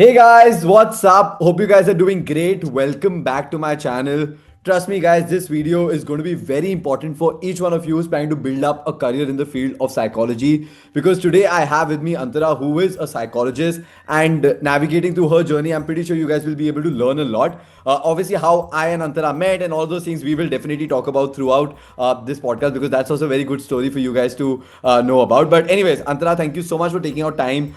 Hey guys, what's up? Hope you guys are doing great. Welcome back to my channel. Trust me, guys, this video is going to be very important for each one of you who's trying to build up a career in the field of psychology. Because today I have with me Antara, who is a psychologist, and navigating through her journey, I'm pretty sure you guys will be able to learn a lot. Obviously, how I and Antara met and all those things we will definitely talk about throughout this podcast because that's also a very good story for you guys to know about. But, anyways, Antara, thank you so much for taking out time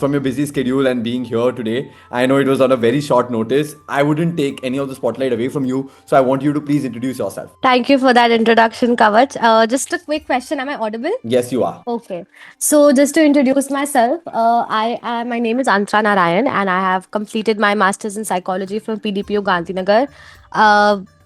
from your busy schedule and being here today. I know it was on a very short notice. I wouldn't take any of the spotlight away from you, so I want you to please introduce yourself. Thank you for that introduction, Kavach. Just a quick question. Am I audible? Yes, you are. Okay. So just to introduce myself, my name is Antra Narayan, and I have completed my master's in psychology from PDPU Gandhinagar.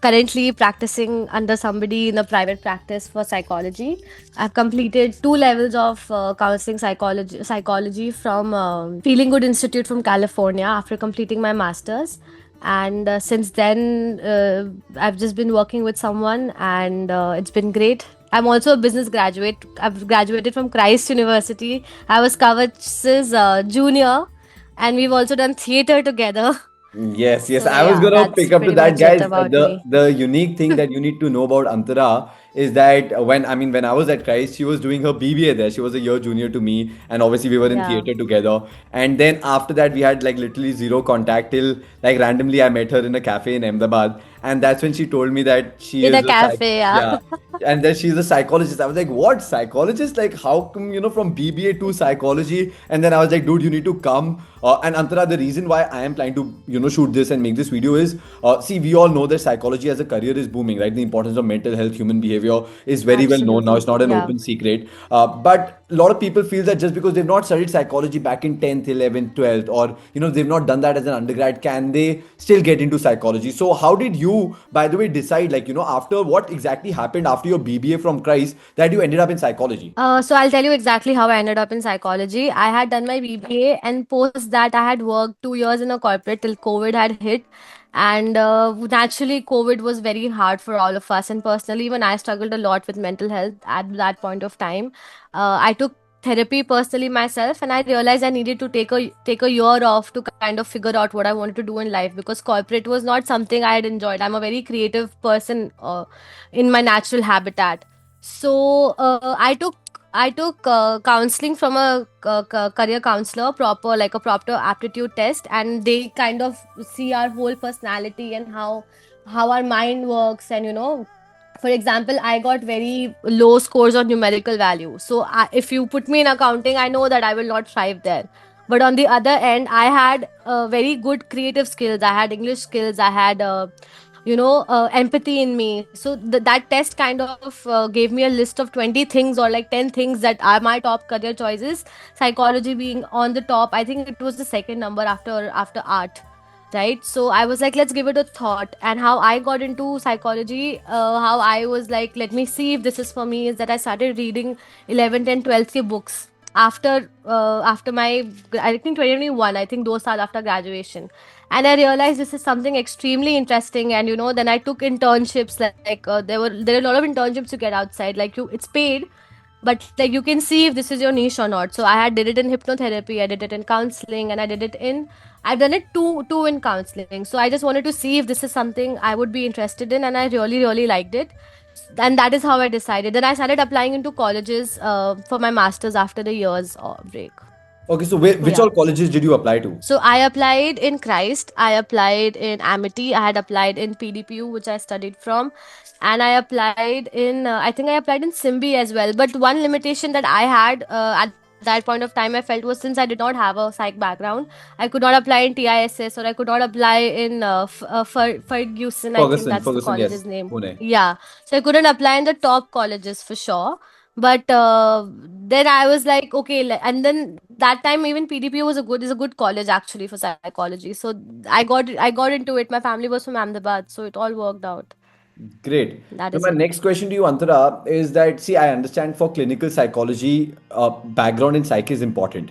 Currently practicing under somebody in a private practice for psychology. I've completed 2 levels of counseling psychology from Feeling Good Institute from California after completing my master's. And since then, I've just been working with someone, and it's been great. I'm also a business graduate. I've graduated from Christ University. I was Kavach's junior, and we've also done theater together. Yes, yes. So I was yeah, gonna that's pick up to pretty that, much it guys. about The me. the unique thing that you need to know about Antara is that when I was at Christ, she was doing her BBA there. She was a year junior to me, and obviously we were in Yeah, theater together. And then after that, we had like literally zero contact till like randomly I met her in a cafe in Ahmedabad, and that's when she told me that she in is a a cafe. Yeah. yeah, and then she's a psychologist. I was like, what psychologist? Like, how come from BBA to psychology? And then I was like, dude, you need to come. And Antara, the reason why I am planning to shoot this and make this video is see, we all know that psychology as a career is booming, right? The importance of mental health, human behavior is very well known now. It's Absolutely. not an Yeah. open secret. But a lot of people feel that just because they've not studied psychology back in 10th, 11th, 12th, or they've not done that as an undergrad, can they still get into psychology? So how did you, by the way, decide, like, after what exactly happened after your BBA from Christ, that you ended up in psychology? So I'll tell you exactly how I ended up in psychology. I had done my BBA, and post that I had worked 2 years in a corporate till COVID had hit. And naturally, COVID was very hard for all of us. And personally, even I struggled a lot with mental health at that point of time. I took therapy personally myself, and I realized I needed to take a year off to kind of figure out what I wanted to do in life, because corporate was not something I had enjoyed. I'm a very creative person in my natural habitat. So I took counseling from a career counselor, proper, like a proper aptitude test, and they kind of see our whole personality and how our mind works. And for example, I got very low scores on numerical value. So if you put me in accounting, I know that I will not thrive there. But on the other end, I had very good creative skills. I had English skills. I had empathy in me. So that test kind of gave me a list of 20 things, or like 10 things that are my top career choices, psychology being on the top. I think it was the second number after art, right? So I was like, let's give it a thought. And how I got into psychology, how I was like, let me see if this is for me, is that I started reading 11th and 12th ke books after my, I think 2021, I think those are after graduation. And I realized this is something extremely interesting. And then I took internships, like there are a lot of internships you get outside, like it's paid, but like you can see if this is your niche or not. So I had did it in hypnotherapy, I did it in counseling, and I've done it two in counseling. So I just wanted to see if this is something I would be interested in, and I really really liked it. And that is how I decided. Then I started applying into colleges for my masters after the years break. Okay, so which Yeah. all colleges did you apply to? So I applied in Christ, I applied in Amity, I had applied in PDPU, which I studied from, and I applied in, I think I applied in Simbi as well. But one limitation that I had at that point of time, I felt, was since I did not have a psych background, I could not apply in TISS, or I could not apply in Ferguson, I think Ferguson, that's the Ferguson, yes, college's name. Pune. Yeah. So I couldn't apply in the top colleges for sure. But then I was like, okay, and then that time even PDP is a good college actually for psychology. So I got into it. My family was from Ahmedabad, so it all worked out. Great. That Now, is my it. next question to you, Antara, is that see, I understand for clinical psychology, background in psych is important.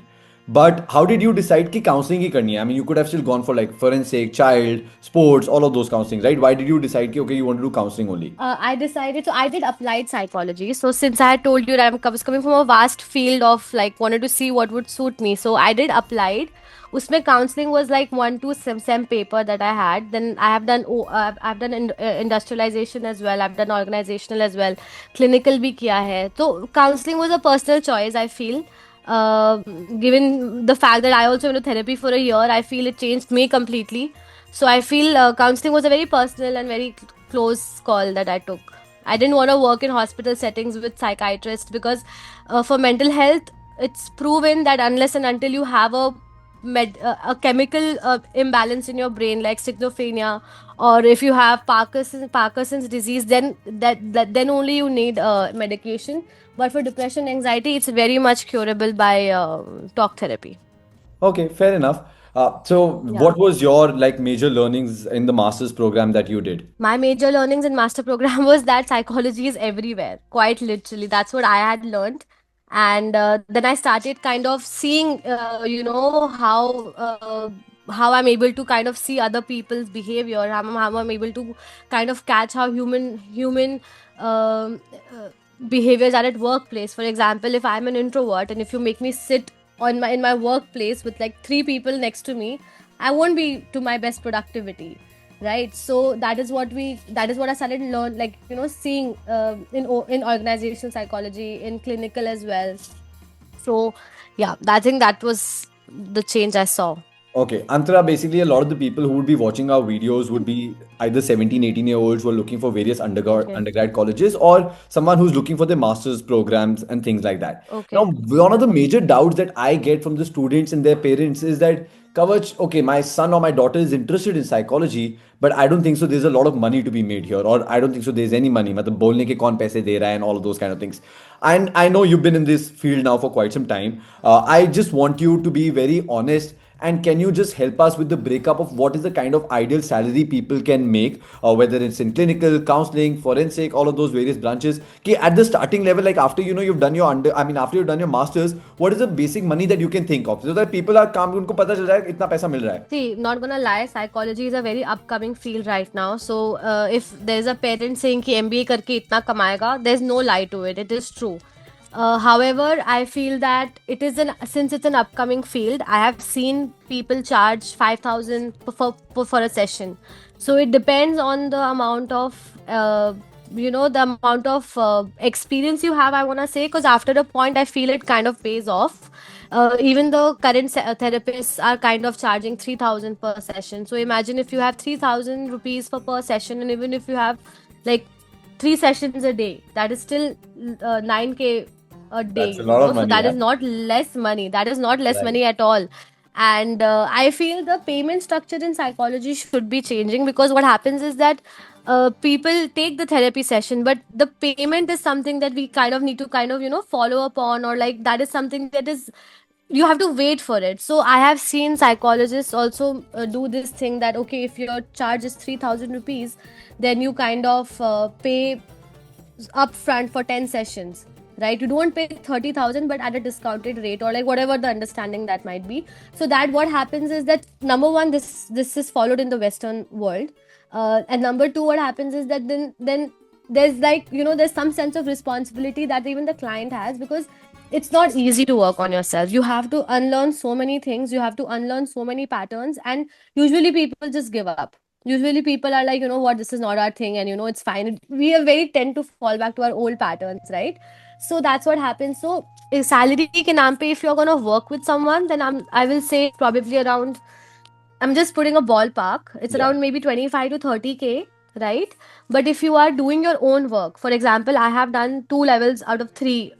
But how did you decide कि counseling ही करनी है? I mean, you could have still gone for like forensic, child, sports, all of those counseling, right? Why did you decide कि okay, you want to do counseling only? I decided, so I did applied psychology. So since I had told you that was coming from a vast field of like wanted to see what would suit me, so I did applied. Usme counseling was like 1 2 sem paper that I had. Then I have done I've done industrialization as well. I've done organizational as well. Clinical bhi kiya hai. So counseling was a personal choice, I feel. Uh, Given the fact that I also went to therapy for a year, I feel it changed me completely. So I feel counseling was a very personal and very close call that I took. I didn't want to work in hospital settings with psychiatrists because for mental health, it's proven that unless and until you have a chemical imbalance in your brain like schizophrenia, or if you have Parkinson's disease, then then only you need medication. But for depression, anxiety, it's very much curable by talk therapy. Okay, fair enough. So Yeah. what was your like major learnings in the master's program that you did? My major learnings in master program was that psychology is everywhere, quite literally. That's what I had learned. And then I started kind of seeing, how I'm able to kind of see other people's behavior, how I'm able to kind of catch how human um, uh, behaviors are at workplace. For example, if I'm an introvert and if you make me sit in my workplace with like three people next to me, I won't be to my best productivity, right? So that is what I started learn, like, seeing in organizational psychology, in clinical as well. So yeah, I think that was the change I saw. Okay, Antara, basically a lot of the people who would be watching our videos would be either 17, 18-year-olds who are looking for various Okay. undergrad colleges, or someone who's looking for their master's programs and things like that. Now, Okay. one of Yeah. the major doubts that I get from the students and their parents is that, Kavach, okay, my son or my daughter is interested in psychology, but I don't think so there's a lot of money to be made here, or I don't think so there's any money. मतलब बोलने के कौन पैसे दे रहा है and all of those kind of things. And I know you've been in this field now for quite some time. I just want you to be very honest, and can you just help us with the breakup of what is the kind of ideal salary people can make, whether it's in clinical, counseling, forensic, all of those various branches? Ki at the starting level, like after you've done your after you've done your masters, what is the basic money that you can think of, so that people are calm, उनको पता चल रहा है इतना पैसा मिल रहा है. See, not gonna lie, psychology is a very upcoming field right now. So, if there's a parent saying कि MBA करके इतना कमाएगा, there's no lie to it. It is true. However, I feel that since it's an upcoming field, I have seen people charge 5,000 for a session. So it depends on the amount of experience you have, I want to say, because after a point I feel it kind of pays off. Even the current therapists are kind of charging 3,000 per session. So imagine if you have 3,000 rupees for per session, and even if you have like 3 sessions a day, that is still 9K a day, That's a lot of so money, that yeah. is not less money. That is not less Right. money at all. And I feel the payment structure in psychology should be changing, because what happens is that people take the therapy session, but the payment is something that we kind of need to kind of follow up on, or like that is something that is, you have to wait for it. So I have seen psychologists also do this thing that, okay, if your charge is 3,000 rupees, then you kind of pay upfront for 10 sessions, right? You don't pay 30,000 but at a discounted rate, or like whatever the understanding that might be. So that what happens is that, number one, this is followed in the Western world, and number two, what happens is that then there's like, there's some sense of responsibility that even the client has, because it's not easy to work on yourself. You have to unlearn so many things, you have to unlearn so many patterns, and usually people just give up. Usually people are like, you know what, this is not our thing, and it's fine. We are very tend to fall back to our old patterns, right? So that's what happens. So salary ke naam pe, if you're going to work with someone, then I will say probably around, I'm just putting a ballpark, it's Yeah. around maybe 25 to 30K, right? But if you are doing your own work, for example, I have done 2 levels out of 3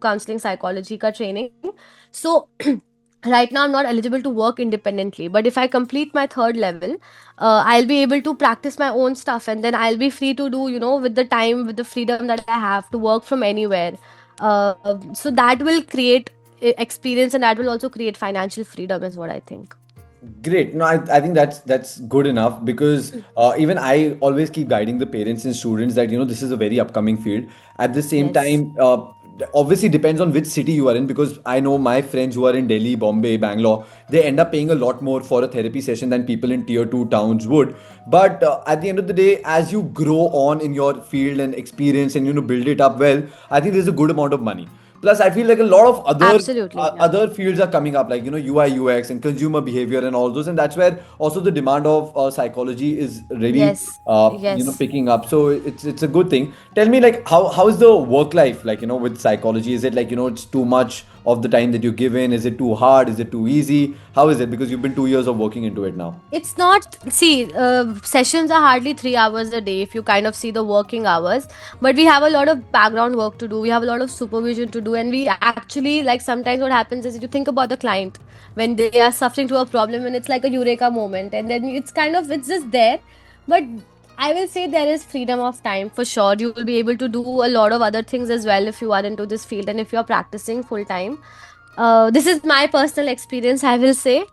counseling psychology ka training. So right now I'm not eligible to work independently, but if I complete my third level, I'll be able to practice my own stuff, and then I'll be free to do, with the time, with the freedom that I have to work from anywhere. So that will create experience, and that will also create financial freedom, is what I think. Great. No, I think that's good enough, because even I always keep guiding the parents and students that this is a very upcoming field. At the same Yes. time, obviously depends on which city you are in, because I know my friends who are in Delhi, Bombay, Bangalore, they end up paying a lot more for a therapy session than people in tier two towns would. But at the end of the day, as you grow on in your field and experience and build it up well, I think there's a good amount of money. Plus, I feel like a lot of Absolutely, yeah. other fields are coming up, like UI, UX, and consumer behavior, and all those. And that's where also the demand of psychology is really Yes, yes. picking up. So it's a good thing. Tell me, like, how is the work life like, with psychology? Is it like, it's too much of the time that you give in? Is it too hard? Is it too easy? How is it? Because you've been 2 years of working into it now. It's not, see, sessions are hardly 3 hours a day if you kind of see the working hours, but we have a lot of background work to do. We have a lot of supervision to do, and we actually, like, sometimes what happens is you think about the client when they are suffering to a problem, and it's like a eureka moment, and then it's kind of, it's just there. But I will say there is freedom of time for sure. You will be able to do a lot of other things as well if you are into this field and if you are practicing full time. This is my personal experience, I will say.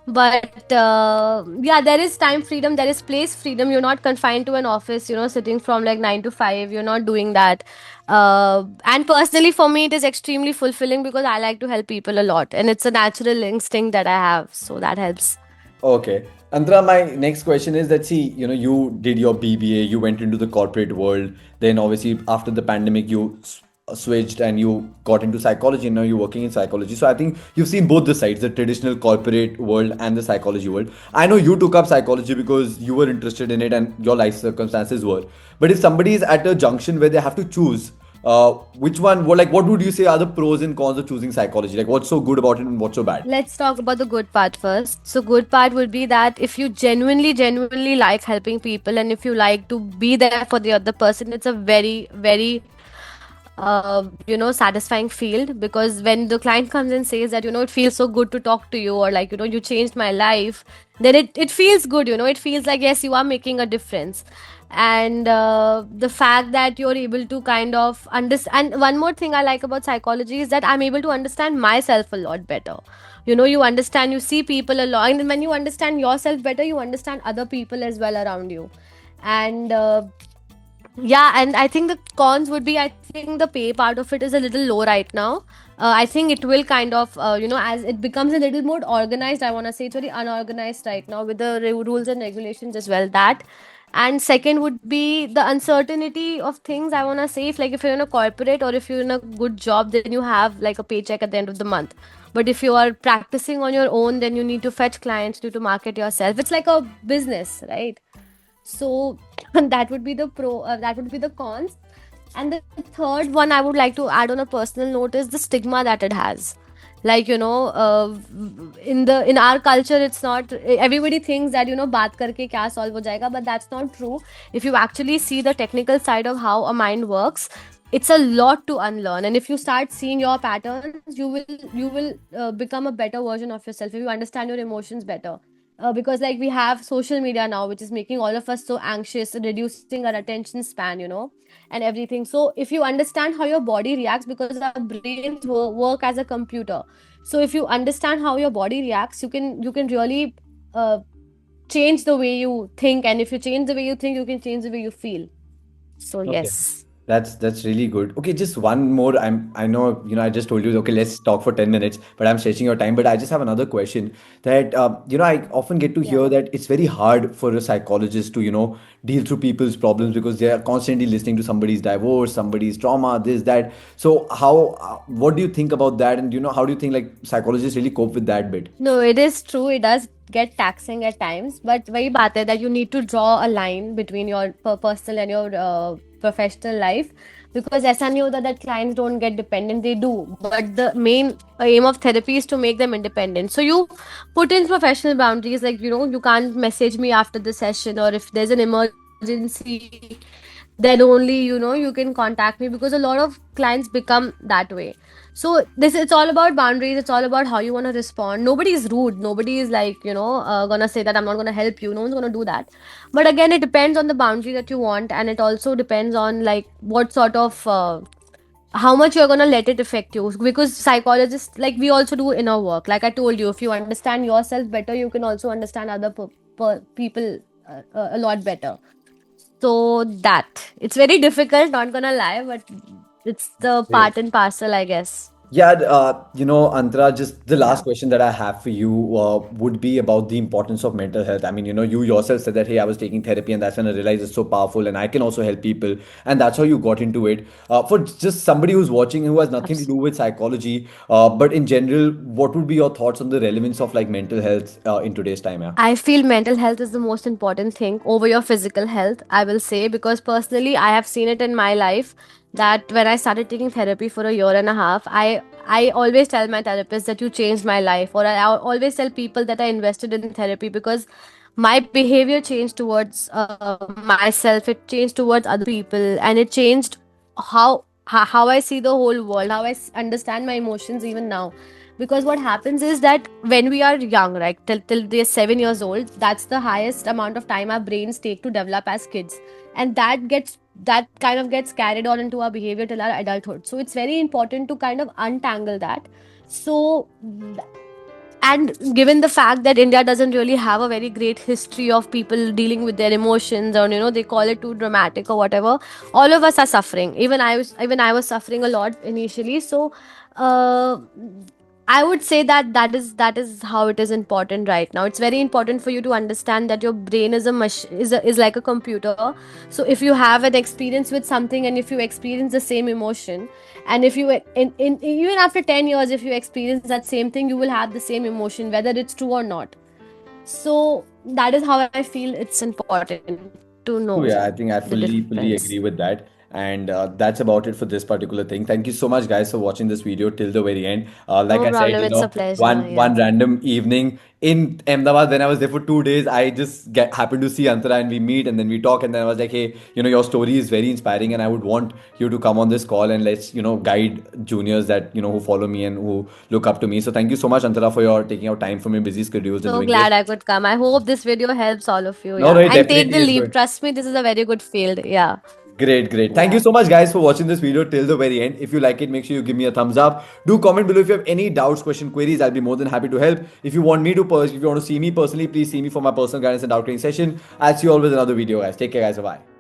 But yeah, there is time freedom, there is place freedom. You're not confined to an office, sitting from like 9 to 5. You're not doing that. And personally, for me, it is extremely fulfilling because I like to help people a lot, and it's a natural instinct that I have, so that helps. Okay. Andra, my next question is that, see, you did your BBA, you went into the corporate world, then obviously after the pandemic, you switched and you got into psychology, and now you're working in psychology. So I think you've seen both the sides, the traditional corporate world and the psychology world. I know you took up psychology because you were interested in it and your life circumstances were. But if somebody is at a junction where they have to choose, which one, what would you say are the pros and cons of choosing psychology? Like, what's so good about it and what's so bad? Let's talk about the good part first. So, good part would be that if you genuinely like helping people, and if you like to be there for the other person, it's a very, very satisfying field, because when the client comes and says that, it feels so good to talk to you, or like, you changed my life, then it feels good, it feels like, yes, you are making a difference. And the fact that you're able to kind of understand, and one more thing I like about psychology is that I'm able to understand myself a lot better. You understand, you see people a lot, and when you understand yourself better, you understand other people as well around you. And yeah, and I think the cons would be, I think the pay part of it is a little low right now. I think it will kind of, as it becomes a little more organized, I want to say it's very unorganized right now with the rules and regulations as well. That. And second would be the uncertainty of things. I want to say, if you're in a corporate or if you're in a good job, then you have like a paycheck at the end of the month. But if you are practicing on your own, then you need to fetch clients, you need to market yourself. It's like a business, right? So that would be the that would be the cons. And the third one I would like to add on a personal note is the stigma that it has. Like, in our culture, it's not, everybody thinks that, baat karke kya solve ho jayega, but that's not true. If you actually see the technical side of how a mind works, it's a lot to unlearn. And if you start seeing your patterns, you will become a better version of yourself if you understand your emotions better. Because like we have social media now, which is making all of us so anxious, reducing our attention span, and everything. So if you understand how your body reacts, because our brains work as a computer, so if you understand how your body reacts, you can really uh, change the way you think. And if you change the way you think, you can change the way you feel. So Okay. yes. That's really good. Okay, just one more. I know, I just told you, okay, let's talk for 10 minutes, but I'm stretching your time. But I just have another question that I often get to Yeah. hear that it's very hard for a psychologist to, deal through people's problems because they are constantly listening to somebody's divorce, somebody's trauma, this, that. So what do you think about that? And how do you think like psychologists really cope with that bit? No, it is true. It does get taxing at times, but वही बात है that you need to draw a line between your personal and your professional life, because ऐसा नहीं होता that clients don't get dependent. They do, but the main aim of therapy is to make them independent. So you put in professional boundaries, like, you can't message me after the session, or if there's an emergency, then only, you can contact me, because a lot of clients become that way. So this, it's all about boundaries, it's all about how you want to respond. Nobody is rude, nobody is like, gonna say that I'm not gonna help you. No one's gonna do that. But again, it depends on the boundary that you want, and it also depends on like what sort of how much you're gonna let it affect you, because psychologists, like, we also do inner work. Like I told you, if you understand yourself better, you can also understand other people a lot better. So that, it's very difficult, not gonna lie, but it's the Yeah. part and parcel, I guess. Yeah, Antara, just the last question that I have for you would be about the importance of mental health. I mean, you yourself said that, hey, I was taking therapy, and that's when I realized it's so powerful, and I can also help people, and that's how you got into it. For just somebody who's watching who has nothing to Abs- do with psychology, but in general, what would be your thoughts on the relevance of like mental health in today's time? Yeah. I feel mental health is the most important thing over your physical health, I will say, because personally I have seen it in my life that when I started taking therapy for a year and a half, I always tell my therapist that you changed my life, or I always tell people that I invested in therapy because my behavior changed towards myself, it changed towards other people, and it changed how I see the whole world, how understand my emotions even now. Because what happens is that when we are young, right, till they're 7 years old, that's the highest amount of time our brains take to develop as kids, and that kind of gets carried on into our behavior till our adulthood. So it's very important to kind of untangle that. So and given the fact that India doesn't really have a very great history of people dealing with their emotions, or they call it too dramatic or whatever, all of us are suffering. Even I was suffering a lot initially. So uh, I would say that that is how it is important right now. It's very important for you to understand that your brain is is like a computer. So if you have an experience with something, and if you experience the same emotion, and if you even after 10 years, if you experience that same thing, you will have the same emotion whether it's true or not. So that is how I feel it's important to know Oh, yeah, I think I the fully difference. agree with that. And that's about it for this particular thing. Thank you so much, guys, for watching this video till the very end. Like No I said, problem, it's a pleasure. one Yeah. random evening in Ahmedabad when I was there for 2 days, I just happened to see Antara, and we meet, and then we talk, and then I was like, hey, your story is very inspiring, and I would want you to come on this call and let's guide juniors that who follow me and who look up to me. So thank you so much, Antara, for your taking out time from your busy schedules and So doing this. glad I could come. I hope this video helps all of you. No, Yeah. no, it And take the definitely is leap. good. Trust me, this is a very good field. Yeah. Great, great. Thank you Yeah. so much, guys, for watching this video till the very end. If you like it, make sure you give me a thumbs up. Do comment below if you have any doubts, question, queries. I'll be more than happy to help. If you want me to, if you want to see me personally, please see me for my personal guidance and doubt clearing session. I'll see you all with another video, guys. Take care, guys. Bye.